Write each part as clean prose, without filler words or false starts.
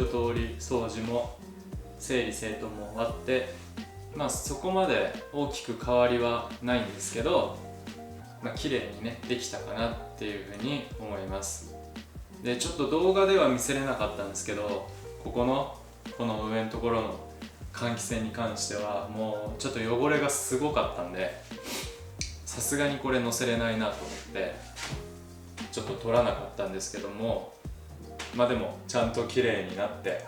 通り掃除も整理整頓も終わって、そこまで大きく変わりはないんですけど、綺麗にねできたかなっていうふうに思います。でちょっと動画では見せれなかったんですけど、この上のところの換気扇に関してはもうちょっと汚れがすごかったんで、さすがにこれ載せれないなと思ってちょっと取らなかったんですけども、でもちゃんと綺麗になって、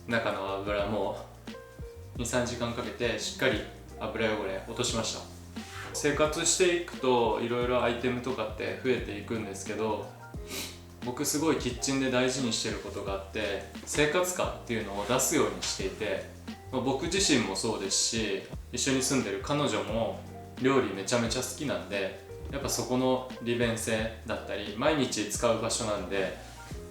中の油も 2,3 時間かけてしっかり油汚れ落としました。生活していくといろいろアイテムとかって増えていくんですけど、僕すごいキッチンで大事にしてることがあって、生活感っていうのを出すようにしていて、僕自身もそうですし、一緒に住んでる彼女も料理めちゃめちゃ好きなんで、やっぱそこの利便性だったり毎日使う場所なんで、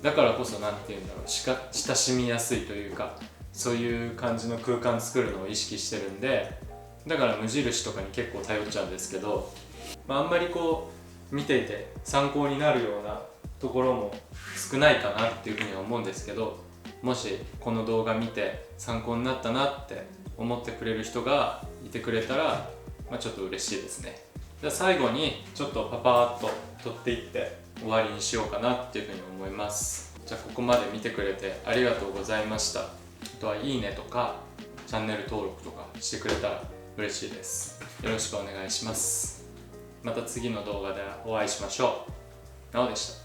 だからこそ親しみやすいというか、そういう感じの空間作るのを意識してるんで、だから無印とかに結構頼っちゃうんですけど、あんまり見ていて参考になるようなところも少ないかなっていうふうには思うんですけど、もしこの動画見て参考になったなって思ってくれる人がいてくれたら、ちょっと嬉しいですね。じゃあ最後にちょっとパパーっと撮っていって終わりにしようかなっていうふうに思います。じゃあここまで見てくれてありがとうございました。あとはいいねとかチャンネル登録とかしてくれたら嬉しいです。よろしくお願いします。また次の動画でお会いしましょう。なおでした。